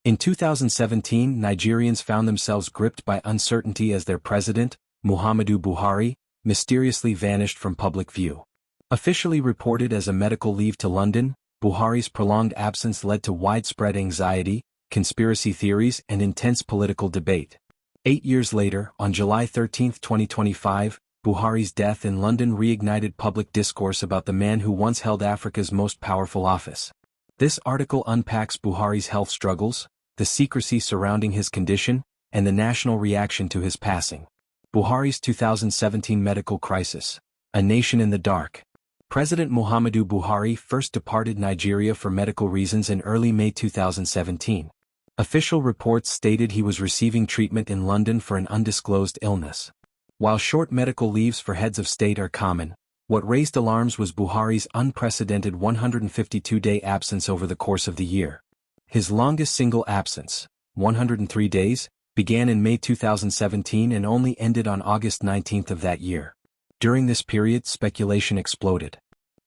In 2017, Nigerians found themselves gripped by uncertainty as their president, Muhammadu Buhari, mysteriously vanished from public view. Officially reported as a medical leave to London, Buhari's prolonged absence led to widespread anxiety, conspiracy theories, and intense political debate. 8 years later, on July 13, 2025, Buhari's death in London reignited public discourse about the man who once held Africa's most powerful office. This article unpacks Buhari's health struggles, the secrecy surrounding his condition, and the national reaction to his passing. Buhari's 2017 medical crisis. A nation in the dark. President Muhammadu Buhari first departed Nigeria for medical reasons in early May 2017. Official reports stated he was receiving treatment in London for an undisclosed illness. While short medical leaves for heads of state are common, what raised alarms was Buhari's unprecedented 152-day absence over the course of the year. His longest single absence, 103 days, began in May 2017 and only ended on August 19 of that year. During this period, speculation exploded.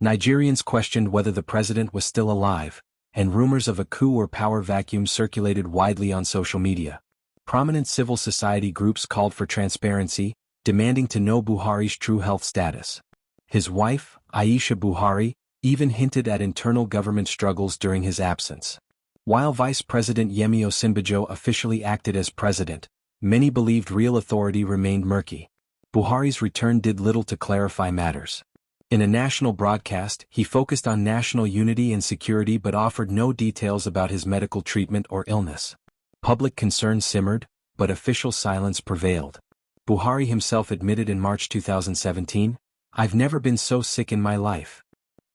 Nigerians questioned whether the president was still alive, and rumors of a coup or power vacuum circulated widely on social media. Prominent civil society groups called for transparency, demanding to know Buhari's true health status. His wife, Aisha Buhari, even hinted at internal government struggles during his absence. While Vice President Yemi Osinbajo officially acted as president, many believed real authority remained murky. Buhari's return did little to clarify matters. In a national broadcast, he focused on national unity and security but offered no details about his medical treatment or illness. Public concern simmered, but official silence prevailed. Buhari himself admitted in March 2017, "I've never been so sick in my life."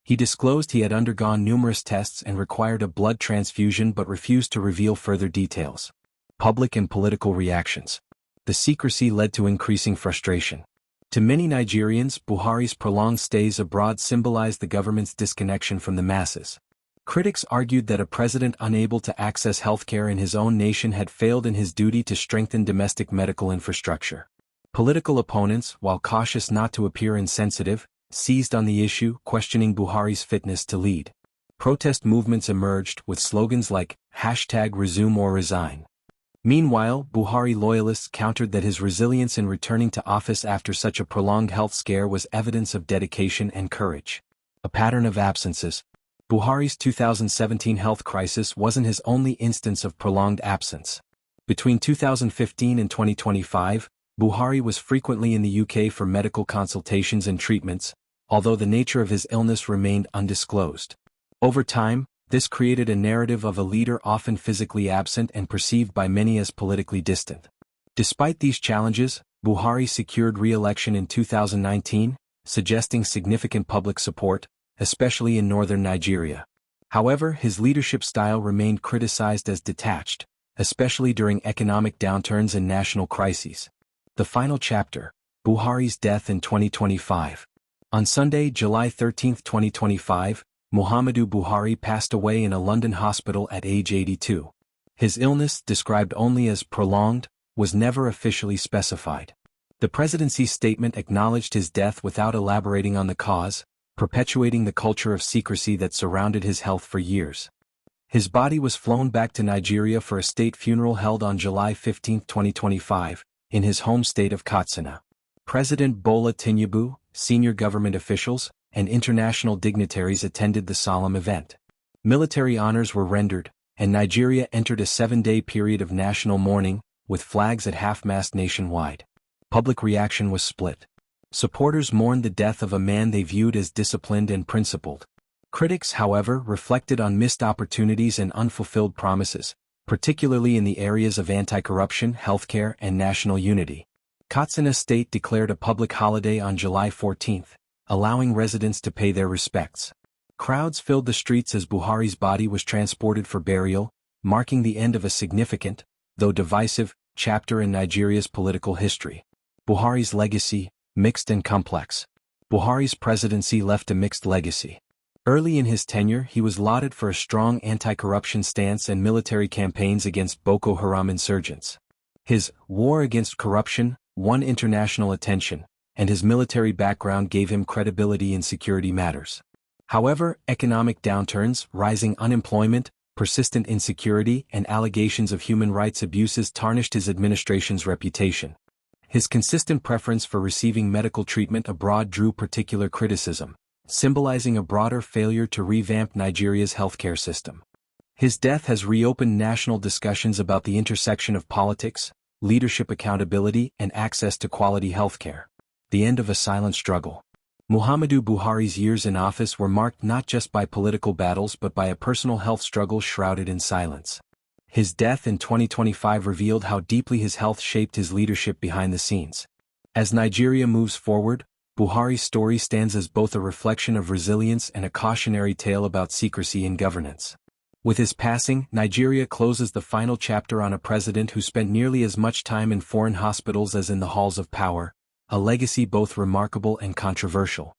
He disclosed he had undergone numerous tests and required a blood transfusion but refused to reveal further details. Public and political reactions. The secrecy led to increasing frustration. To many Nigerians, Buhari's prolonged stays abroad symbolized the government's disconnection from the masses. Critics argued that a president unable to access healthcare in his own nation had failed in his duty to strengthen domestic medical infrastructure. Political opponents, while cautious not to appear insensitive, seized on the issue, questioning Buhari's fitness to lead. Protest movements emerged with slogans like #Resume or Resign. Meanwhile, Buhari loyalists countered that his resilience in returning to office after such a prolonged health scare was evidence of dedication and courage. A pattern of absences. Buhari's 2017 health crisis wasn't his only instance of prolonged absence. Between 2015 and 2025, Buhari was frequently in the UK for medical consultations and treatments, although the nature of his illness remained undisclosed. Over time, this created a narrative of a leader often physically absent and perceived by many as politically distant. Despite these challenges, Buhari secured re-election in 2019, suggesting significant public support, especially in northern Nigeria. However, his leadership style remained criticized as detached, especially during economic downturns and national crises. The final chapter, Buhari's death in 2025. On Sunday, July 13, 2025, Muhammadu Buhari passed away in a London hospital at age 82. His illness, described only as prolonged, was never officially specified. The presidency's statement acknowledged his death without elaborating on the cause, perpetuating the culture of secrecy that surrounded his health for years. His body was flown back to Nigeria for a state funeral held on July 15, 2025, in his home state of Katsina. President Bola Tinubu, senior government officials, and international dignitaries attended the solemn event. Military honors were rendered, and Nigeria entered a 7-day period of national mourning, with flags at half-mast nationwide. Public reaction was split. Supporters mourned the death of a man they viewed as disciplined and principled. Critics, however, reflected on missed opportunities and unfulfilled promises, particularly in the areas of anti-corruption, healthcare, and national unity. Katsina State declared a public holiday on July 14, allowing residents to pay their respects. Crowds filled the streets as Buhari's body was transported for burial, marking the end of a significant, though divisive, chapter in Nigeria's political history. Buhari's legacy, mixed and complex. Buhari's presidency left a mixed legacy. Early in his tenure, he was lauded for a strong anti-corruption stance and military campaigns against Boko Haram insurgents. His war against corruption won international attention, and his military background gave him credibility in security matters. However, economic downturns, rising unemployment, persistent insecurity and allegations of human rights abuses tarnished his administration's reputation. His consistent preference for receiving medical treatment abroad drew particular criticism, symbolizing a broader failure to revamp Nigeria's healthcare system. His death has reopened national discussions about the intersection of politics, leadership accountability, and access to quality healthcare. The end of a silent struggle. Muhammadu Buhari's years in office were marked not just by political battles but by a personal health struggle shrouded in silence. His death in 2025 revealed how deeply his health shaped his leadership behind the scenes. As Nigeria moves forward, Buhari's story stands as both a reflection of resilience and a cautionary tale about secrecy in governance. With his passing, Nigeria closes the final chapter on a president who spent nearly as much time in foreign hospitals as in the halls of power, a legacy both remarkable and controversial.